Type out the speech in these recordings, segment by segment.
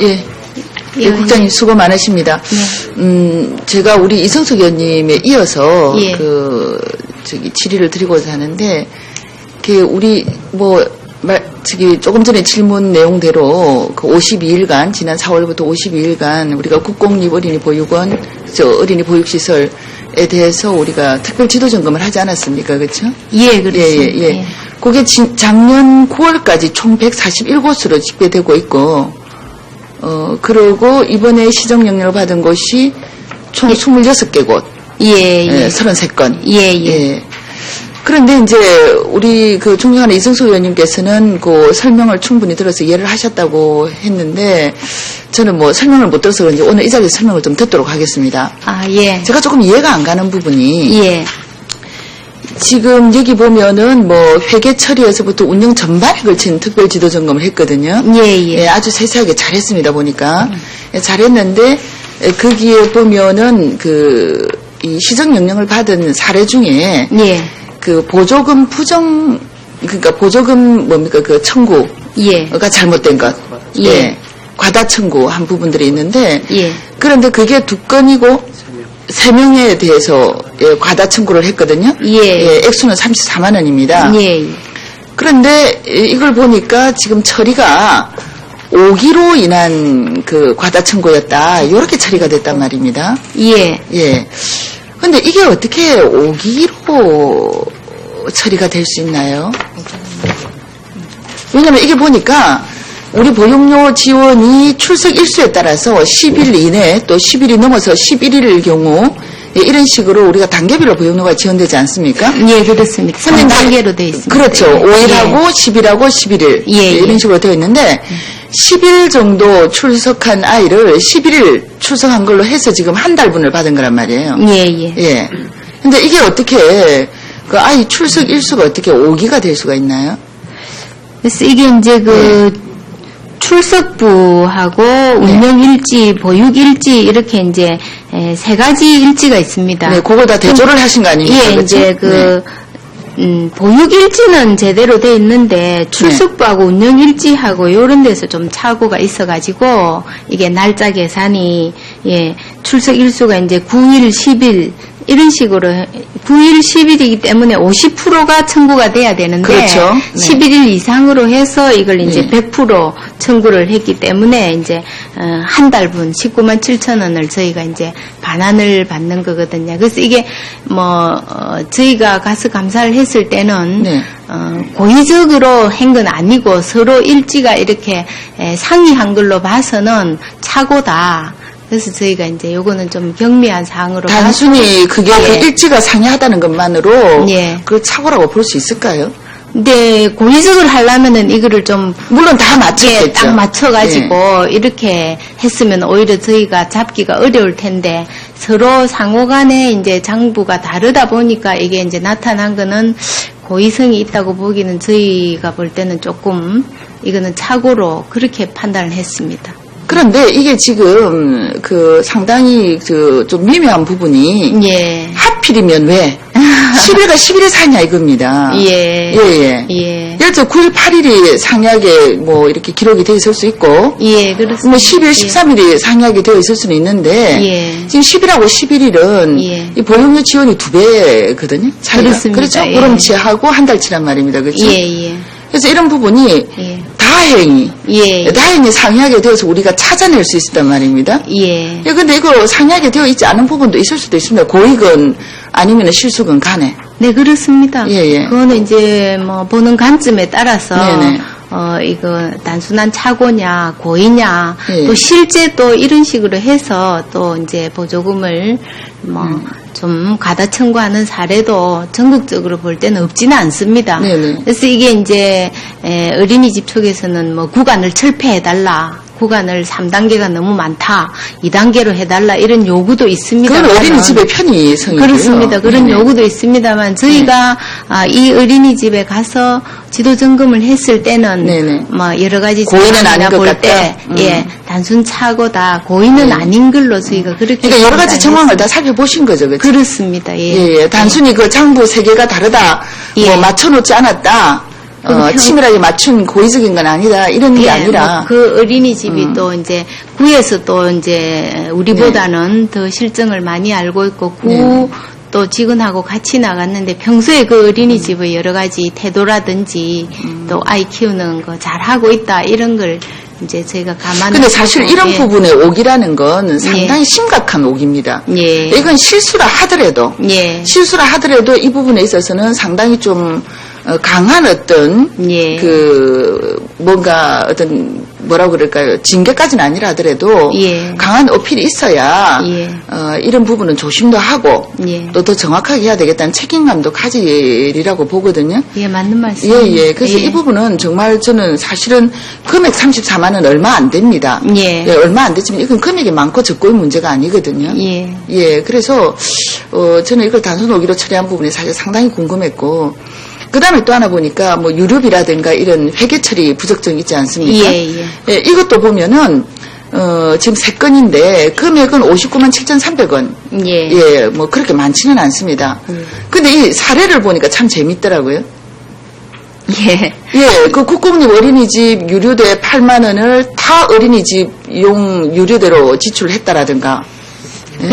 예. 예, 국장님 수고 많으십니다. 네. 제가 우리 이성석 의원님에 이어서 예. 질의를 드리고자 하는데, 우리 조금 전에 질문 내용대로 그 52일간, 지난 4월부터 52일간 우리가 국공립 어린이 보육원, 어린이 보육시설에 대해서 우리가 특별 지도 점검을 하지 않았습니까? 그렇죠? 예, 그렇습니다. 예. 그게 작년 9월까지 총 141곳으로 집계되고 있고, 그리고 이번에 시정명령을 받은 곳이 총 26개 곳. 예. 33건. 예. 그런데 이제 우리 그 존경하는 이성석 의원님께서는 그 설명을 충분히 들어서 이해를 하셨다고 했는데, 저는 설명을 못 들어서 그런지 오늘 이 자리에서 설명을 좀 듣도록 하겠습니다. 예. 제가 조금 이해가 안 가는 부분이, 예. 지금 여기 보면은 회계 처리에서부터 운영 전반에 걸친 특별 지도 점검을 했거든요. 예. 아주 세세하게 잘했습니다, 보니까. 잘했는데, 거기에 보면은 이 시정명령을 받은 사례 중에, 예. 보조금 그러니까 보조금 청구가 예. 잘못된 것. 예. 과다 청구한 부분들이 있는데, 예. 그런데 그게 2건이고, 3명에 대해서 과다 청구를 했거든요. 예. 액수는 34만 원입니다. 예. 그런데 이걸 보니까 지금 처리가 5기로 인한 그 과다 청구였다. 이렇게 처리가 됐단 말입니다. 예. 근데 이게 어떻게 5기로 처리가 될 수 있나요? 왜냐면 이게 보니까 우리 보육료 지원이 출석 일수에 따라서 10일 이내 또 10일이 넘어서 11일일 경우 이런 식으로 우리가 단계별로 보육료가 지원되지 않습니까? 예, 그렇습니다. 3단계로 되어 있습니다. 그렇죠. 5일하고 10일하고 11일 이런 식으로 되어 있는데 10일 정도 출석한 아이를 11일 출석한 걸로 해서 지금 한 달분을 받은 거란 말이에요. 예. 근데 이게 어떻게 그 아이 출석 일수가 어떻게 5기가 될 수가 있나요? 그래서 이게 이제 출석부하고 운영일지, 보육일지 이렇게 이제 3가지 일지가 있습니다. 네, 그걸 다 대조를 하신 거 아닙니까? 예, 그렇죠? 이제 보육일지는 제대로 돼 있는데 출석부하고 운영일지하고 이런 데서 좀 착오가 있어가지고 이게 날짜 계산이 출석 일수가 이제 9일, 10일 이런 식으로 9일, 10일이기 때문에 50%가 청구가 돼야 되는데 그렇죠. 11일 이상으로 해서 이걸 이제 100% 청구를 했기 때문에 이제 한 달분 19만 7천 원을 저희가 이제 반환을 받는 거거든요. 그래서 이게 저희가 가서 감사를 했을 때는 고의적으로 한 건 아니고 서로 일지가 이렇게 상의한 걸로 봐서는 착오다. 그래서 저희가 이제 요거는 좀 경미한 사항으로 단순히 그게 그 일지가 상이하다는 것만으로 그걸 착오라고 볼 수 있을까요? 근데 고의적으로 하려면은 이거를 좀 물론 다 맞췄겠죠. 딱 맞춰가지고 이렇게 했으면 오히려 저희가 잡기가 어려울 텐데 서로 상호간에 이제 장부가 다르다 보니까 이게 이제 나타난 거는 고의성이 있다고 보기는 저희가 볼 때는 조금 이거는 착오로 그렇게 판단을 했습니다. 그런데 이게 지금 상당히 좀 미묘한 부분이 하필이면 왜 10일과 11일 사냐 이겁니다. 예를 들어 9일, 8일이 상약에 이렇게 기록이 되어 있을 수 있고 그렇습니다. 10일, 13일이 상약이 되어 있을 수는 있는데 지금 10일하고 11일은 이 보육료 지원이 2배거든요. 차이가. 그렇습니다. 그렇죠? 보름치하고 한 달치란 말입니다. 그렇죠? 그래서 이런 부분이 다행히 상이하게 되어서 우리가 찾아낼 수 있었단 말입니다. 근데 이거 상이하게 되어 있지 않은 부분도 있을 수도 있습니다. 고익은 아니면 실속은 간에. 네, 그렇습니다. 그거는 이제 보는 관점에 따라서 이거 단순한 착오냐, 고의냐, 또 실제 또 이런 식으로 해서 또 이제 보조금을 좀 과다 청구하는 사례도 전국적으로 볼 때는 없지는 않습니다. 그래서 이게 이제 어린이집 쪽에서는 구간을 철폐해달라. 구간을 3단계가 너무 많다. 2단계로 해달라. 이런 요구도 있습니다. 그건 어린이집의 편의성이고요. 그렇습니다. 그런 요구도 있습니다만 저희가 이 어린이집에 가서 지도 점검을 했을 때는 여러 가지 고의는 아닌 것 같다. 단순 착오다. 고의는 아닌 걸로 저희가 그렇게 그러니까 여러 가지 정황을 다 살펴보신 거죠. 그렇죠? 그렇습니다. 단순히 그 장부 3개가 다르다. 맞춰놓지 않았다. 치밀하게 맞춘 고의적인 건 아니다 이런 게 아니라 그 어린이집이 또 이제 구에서 또 이제 우리보다는 더 실정을 많이 알고 있고 구 또 직원하고 같이 나갔는데 평소에 그 어린이집의 여러 가지 태도라든지 또 아이 키우는 거 잘하고 있다 이런 걸 이제 저희가 감안하고. 근데 사실 이런 부분의 오기라는 건 상당히 심각한 오기입니다. 이건 실수라 하더라도 실수라 하더라도 이 부분에 있어서는 상당히 좀 강한 어떤 그 뭔가 어떤 뭐라고 그럴까요? 징계까지는 아니라 하더라도 강한 어필이 있어야 이런 부분은 조심도 하고 또 더 정확하게 해야 되겠다는 책임감도 가지리라고 보거든요. 맞는 말씀이에요. 그래서 이 부분은 정말 저는 사실은 금액 34만 원 얼마 안 됩니다. 얼마 안 되지만 이건 금액이 많고 적고의 문제가 아니거든요. 그래서 저는 이걸 단순 오기로 처리한 부분이 사실 상당히 궁금했고 그 다음에 또 하나 보니까 뭐 유류비라든가 이런 회계 처리 부적정 있지 않습니까? 이것도 보면은 지금 3건인데 금액은 59만 7,300원. 뭐 그렇게 많지는 않습니다. 근데 이 사례를 보니까 참 재밌더라고요. 그 국공립 어린이집 유료대 8만 원을 타 어린이집용 유료대로 지출했다라든가.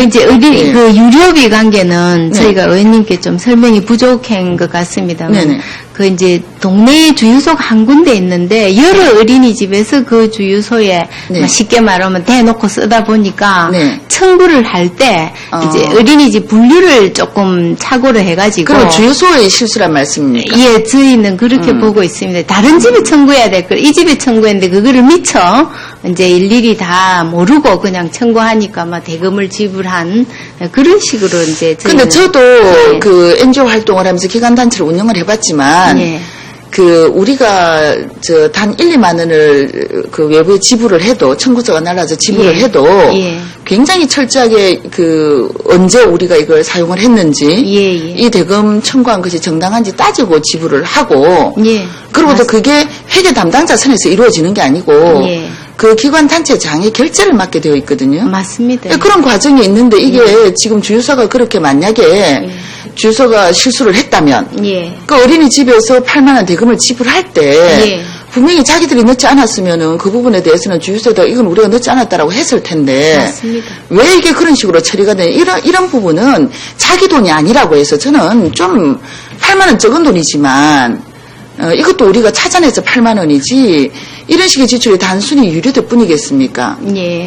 이제 그 유료비 관계는 저희가 의원님께 좀 설명이 부족한 것 같습니다만, 그 이제 동네에 주유소가 한 군데 있는데 여러 어린이집에서 그 주유소에 쉽게 말하면 대놓고 쓰다 보니까 청구를 할 때 이제 어린이집 분류를 조금 착오를 해가지고. 그럼 주유소의 실수란 말씀입니까? 저희는 그렇게 보고 있습니다. 다른 집에 청구해야 될 걸 이 집에 청구했는데 그거를 미처 이제 일일이 다 모르고 그냥 청구하니까 막 대금을 지불한 그런 식으로 이제. 근데 저도 그 NGO 활동을 하면서 기관단체를 운영을 해봤지만 그 우리가 저 단 1, 2만 원을 그 외부에 지불을 해도 청구서가 날라서 지불을 해도 굉장히 철저하게 그 언제 우리가 이걸 사용을 했는지 이 대금 청구한 것이 정당한지 따지고 지불을 하고 그리고 또 그게 회계 담당자 선에서 이루어지는 게 아니고 그 기관 단체장이 결재를 맡게 되어 있거든요. 맞습니다. 그런 과정이 있는데 이게 지금 주유소가 그렇게 만약에 주유소가 실수를 했다면 그 어린이집에서 8만 원 대금을 지불할 때 분명히 자기들이 넣지 않았으면은 그 부분에 대해서는 주유소에다 이건 우리가 넣지 않았다라고 했을 텐데 맞습니다. 왜 이게 그런 식으로 처리가 되냐 이런 부분은 자기 돈이 아니라고 해서 저는 좀 8만 원 적은 돈이지만 이것도 우리가 찾아내서 8만 원이지 이런 식의 지출이 단순히 유료될 뿐이겠습니까?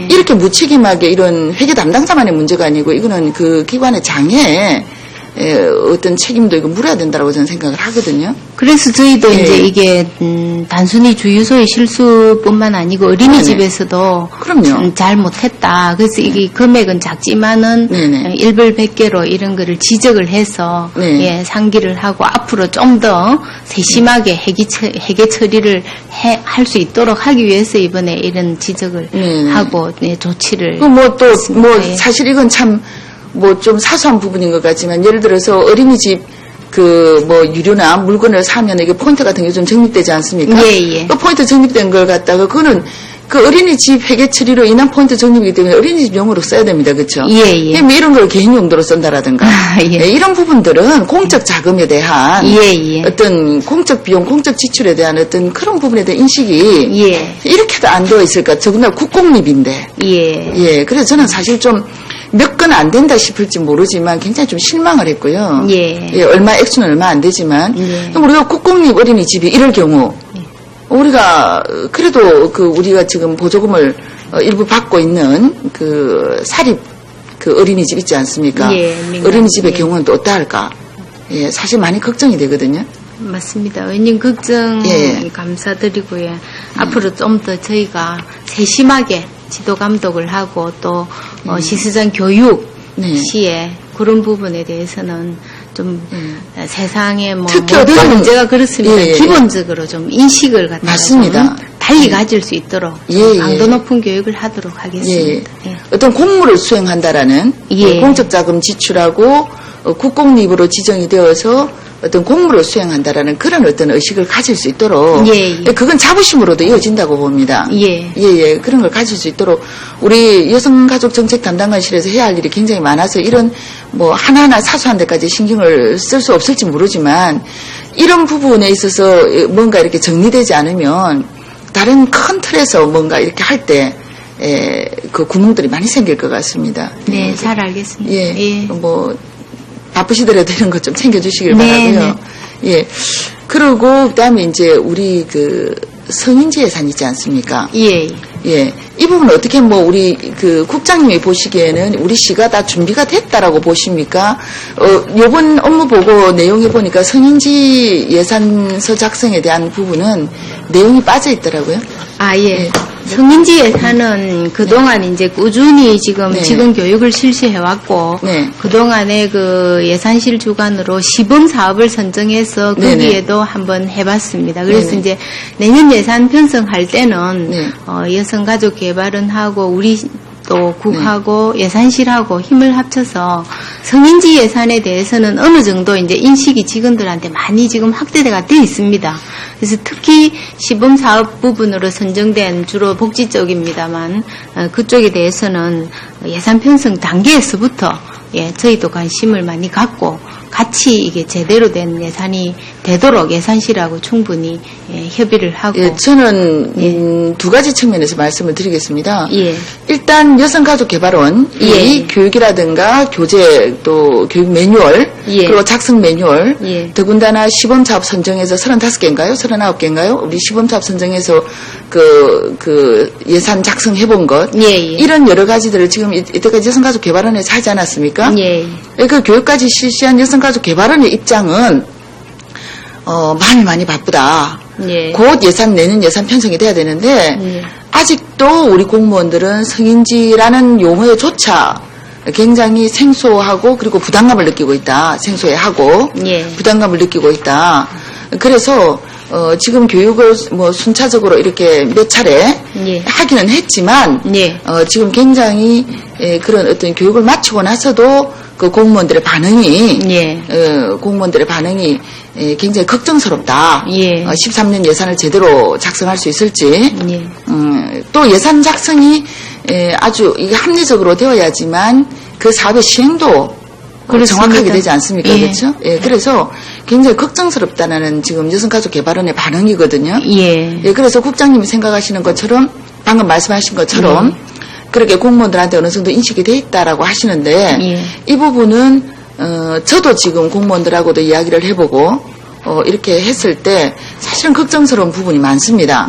이렇게 무책임하게 이런 회계 담당자만의 문제가 아니고 이거는 그 기관의 장에 어떤 책임도 이거 물어야 된다고 저는 생각을 하거든요. 그래서 저희도 이제 이게 단순히 주유소의 실수뿐만 아니고 어린이집에서도 잘 못했다. 그래서 이게 금액은 작지만은 일벌백계로 이런 거를 지적을 해서 상기를 하고 앞으로 좀 더 세심하게 회계 처리를 할 수 있도록 하기 위해서 이번에 이런 지적을 하고 조치를. 사실 이건 참 뭐 좀 사소한 부분인 것 같지만 예를 들어서 어린이집 그 뭐 유료나 물건을 사면 이게 포인트 같은 게 좀 적립되지 않습니까? 그 포인트 적립된 걸 갖다가 그거는 그 어린이집 회계 처리로 인한 포인트 적립이기 때문에 어린이집용으로 써야 됩니다, 그렇죠? 뭐 이런 걸 개인 용도로 쓴다라든가 이런 부분들은 공적 자금에 대한 어떤 공적 비용, 공적 지출에 대한 어떤 그런 부분에 대한 인식이 이렇게도 안 되어 있을까? 더군다나 국공립인데 그래서 저는 사실 좀 몇 건 안 된다 싶을지 모르지만 굉장히 좀 실망을 했고요. 얼마 액수는 얼마 안 되지만 우리가 국공립 어린이집이 이럴 경우 우리가 그래도 그 우리가 지금 보조금을 일부 받고 있는 그 사립 그 어린이집 있지 않습니까? 어린이집의 경우는 또 어떠할까? 사실 많이 걱정이 되거든요. 맞습니다. 의원님 걱정 감사드리고요. 앞으로 좀 더 저희가 세심하게 지도 감독을 하고 또 시스전 교육 시에 그런 부분에 대해서는 좀 세상에 뭐 모든 문제가 그렇습니다. 기본적으로 좀 인식을 갖다가 좀 달리 가질 수 있도록 강도 높은 교육을 하도록 하겠습니다. 어떤 공무를 수행한다라는 공적 자금 지출하고 국공립으로 지정이 되어서 어떤 공무를 수행한다라는 그런 어떤 의식을 가질 수 있도록 그건 자부심으로도 이어진다고 봅니다. 그런 걸 가질 수 있도록 우리 여성가족정책 담당관실에서 해야 할 일이 굉장히 많아서 이런 뭐 하나하나 사소한 데까지 신경을 쓸 수 없을지 모르지만 이런 부분에 있어서 뭔가 이렇게 정리되지 않으면 다른 큰 틀에서 뭔가 이렇게 할 때 그 구멍들이 많이 생길 것 같습니다. 네, 잘 알겠습니다. 뭐 바쁘시더라도 이런 것 좀 챙겨주시길 바라고요. 그리고 그다음에 이제 우리 그 성인지 예산 있지 않습니까? 이 부분은 어떻게 뭐 우리 그 국장님이 보시기에는 우리 시가 다 준비가 됐다라고 보십니까? 요번 업무 보고 내용에 보니까 성인지 예산서 작성에 대한 부분은 내용이 빠져 있더라고요. 성인지 예산은 그동안 이제 꾸준히 지금 교육을 실시해왔고, 그동안에 그 예산실 주관으로 시범 사업을 선정해서 거기에도 한번 해봤습니다. 그래서 이제 내년 예산 편성할 때는, 여성가족 개발은 하고, 우리 또 국하고 예산실하고 힘을 합쳐서 성인지 예산에 대해서는 어느 정도 이제 인식이 직원들한테 많이 지금 확대가 돼 있습니다. 그래서 특히 시범 사업 부분으로 선정된 주로 복지 쪽입니다만 그쪽에 대해서는 예산 편성 단계에서부터 저희도 관심을 많이 갖고 같이 이게 제대로 된 예산이 되도록 예산실하고 충분히 협의를 하고. 저는 두 가지 측면에서 말씀을 드리겠습니다. 일단 여성가족개발원이 교육이라든가 교재 또 교육 매뉴얼 그리고 작성 매뉴얼 더군다나 시범사업 선정해서 35개인가요? 39개인가요? 우리 시범사업 선정해서 그 예산 작성해본 것 이런 여러 가지들을 지금 이때까지 여성가족개발원에서 하지 않았습니까? 그 교육까지 실시한 여성가족개발원의 입장은 많이 바쁘다. 곧 예산 내는 예산 편성이 돼야 되는데 아직도 우리 공무원들은 성인지라는 용어조차 굉장히 생소하고 그리고 부담감을 느끼고 있다. 생소해하고 부담감을 느끼고 있다. 그래서 지금 교육을 뭐 순차적으로 이렇게 몇 차례 하기는 했지만 지금 굉장히 그런 어떤 교육을 마치고 나서도 그 공무원들의 반응이 굉장히 걱정스럽다. 13년 예산을 제대로 작성할 수 있을지 또 예산 작성이 아주 이게 합리적으로 되어야지만 그 사업의 시행도 정확하게 되지 않습니까? 그렇죠? 그래서 굉장히 걱정스럽다는 지금 여성가족개발원의 반응이거든요. 그래서 국장님이 생각하시는 것처럼 방금 말씀하신 것처럼 그렇게 공무원들한테 어느 정도 인식이 돼 있다라고 하시는데 이 부분은 저도 지금 공무원들하고도 이야기를 해보고 이렇게 했을 때 사실은 걱정스러운 부분이 많습니다.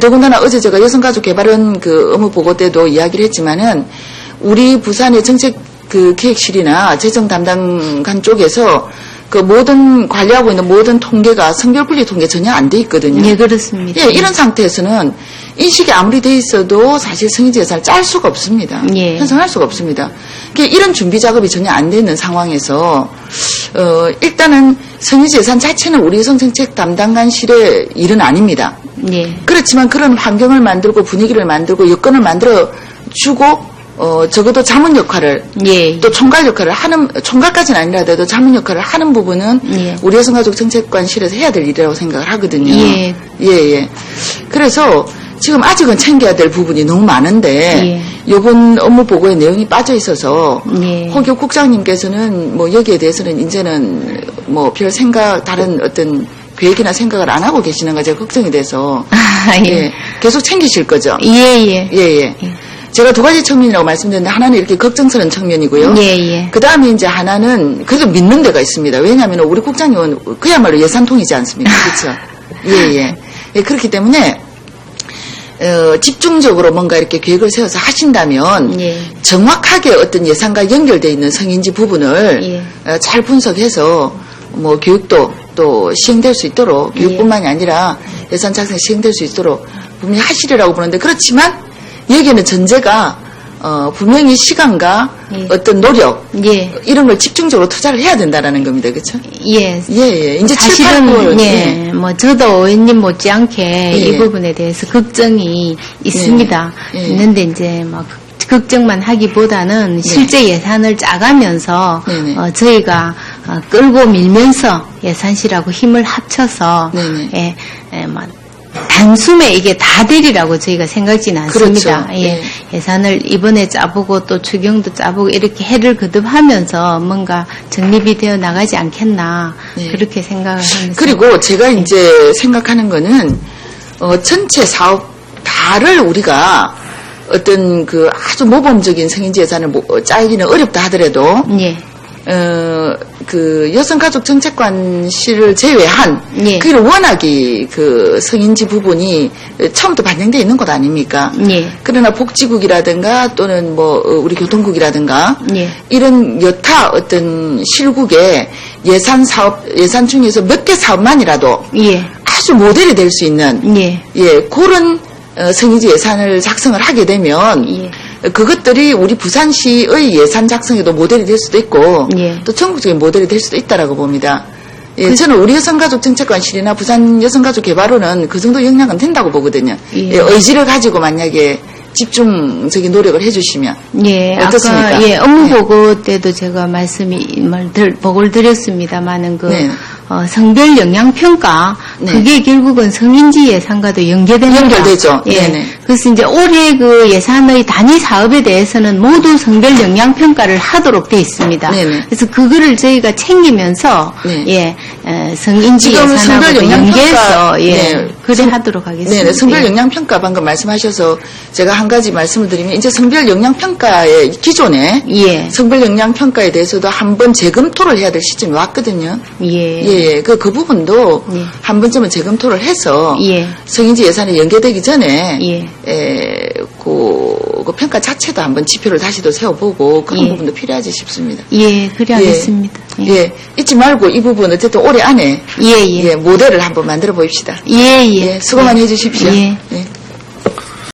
더군다나 어제 제가 여성가족개발원 그 업무 보고 때도 이야기를 했지만은 우리 부산의 정책 그 기획실이나 재정 담당관 쪽에서 그 모든 관리하고 있는 모든 통계가 성별분리 통계 전혀 안 돼 있거든요. 그렇습니다. 이런 상태에서는 인식이 아무리 돼 있어도 사실 성인지 예산을 짤 수가 없습니다. 편성할 수가 없습니다. 이런 준비 작업이 전혀 안 돼 있는 상황에서 일단은 성인지 예산 자체는 우리 여성정책 담당관실의 일은 아닙니다. 그렇지만 그런 환경을 만들고 분위기를 만들고 여건을 만들어 주고 적어도 자문 역할을 또 총괄 역할을 하는 총괄까지는 아니라도 자문 역할을 하는 부분은 우리 여성가족정책관실에서 해야 될 일이라고 생각을 하거든요. 그래서 지금 아직은 챙겨야 될 부분이 너무 많은데 이번 업무 보고의 내용이 빠져 있어서 홍교 국장님께서는 뭐 여기에 대해서는 이제는 뭐 별 생각 다른 어떤 계획이나 생각을 안 하고 계시는 가 제가 걱정이 돼서 계속 챙기실 거죠. 제가 두 가지 측면이라고 말씀드렸는데 하나는 이렇게 걱정스러운 측면이고요. 그 다음에 이제 하나는 그래도 믿는 데가 있습니다. 왜냐하면 우리 국장님은 그야말로 예산통이지 않습니까? 그렇죠? 그렇기 때문에 집중적으로 뭔가 이렇게 계획을 세워서 하신다면 정확하게 어떤 예산과 연결되어 있는 성인지 부분을 잘 분석해서 뭐 교육도 또 시행될 수 있도록 교육뿐만이 아니라 예산 작성이 시행될 수 있도록 분명히 하시리라고 보는데 그렇지만 여기에는 전제가 분명히 시간과 어떤 노력 이런 걸 집중적으로 투자를 해야 된다라는 겁니다, 그렇죠? 이제 사실은 뭐 저도 의원님 못지않게 이 부분에 대해서 걱정이 있습니다. 있는데 이제 막 걱정만 하기보다는 실제 예산을 짜가면서 저희가 끌고 밀면서 예산실하고 힘을 합쳐서 네네. 단숨에 이게 다 되리라고 저희가 생각지는 않습니다. 그렇죠. 예, 예산을 이번에 짜보고 또 추경도 짜보고 이렇게 해를 거듭하면서 뭔가 정립이 되어 나가지 않겠나 네. 그렇게 생각을 합니다. 그리고 제가 이제 생각하는 거는 전체 사업 다를 우리가 어떤 그 아주 모범적인 성인지 예산을 짜기는 어렵다 하더라도 예. 그 여성가족정책관실을 제외한 예. 그게 워낙이 그 성인지 부분이 처음부터 반영되어 있는 것 아닙니까? 예. 그러나 복지국이라든가 또는 뭐 우리 교통국이라든가 예. 이런 여타 어떤 실국의 예산 중에서 몇 개 사업만이라도 예. 아주 모델이 될 수 있는 예. 그런 성인지 예산을 작성을 하게 되면 예. 그것들이 우리 부산시의 예산 작성에도 모델이 될 수도 있고 예. 또 전국적인 모델이 될 수도 있다라고 봅니다. 예, 저는 우리 여성가족정책관실이나 부산 여성가족개발원은 그 정도 역량은 된다고 보거든요. 예. 예, 의지를 가지고 만약에 집중적인 노력을 해주시면 예, 어떻습니까? 아까 업무 네. 보고 때도 제가 보고를 드렸습니다만은 네. 성별 영향 평가 네. 그게 결국은 성인지 예산과도 연결되죠. 예. 네네. 그래서 이제 올해 그 예산의 단위 사업에 대해서는 모두 성별 영향 평가를 하도록 돼 있습니다. 네네. 그래서 그거를 저희가 챙기면서 네. 성인지 지금 예산하고 성별 영향 연계해서 평가, 그래 하도록 하겠습니다. 네네. 성별 예. 영향 평가 방금 말씀하셔서 제가 한 가지 말씀을 드리면 이제 성별 영향 평가의 기존에 예. 성별 영향 평가에 대해서도 한번 재검토를 해야 될 시점이 왔거든요. 예. 예, 그 부분도 예. 한 번쯤은 재검토를 해서 예. 성인지 예산에 연계되기 전에 예. 그 평가 자체도 한번 지표를 다시 또 세워보고 그런 예. 부분도 필요하지 싶습니다. 예, 그래 하겠습니다. 예, 잊지 말고 이 부분 어쨌든 올해 안에 예. 모델을 한번 만들어 보입시다. 예. 예, 수고 많이 해주십시오. 예. 예.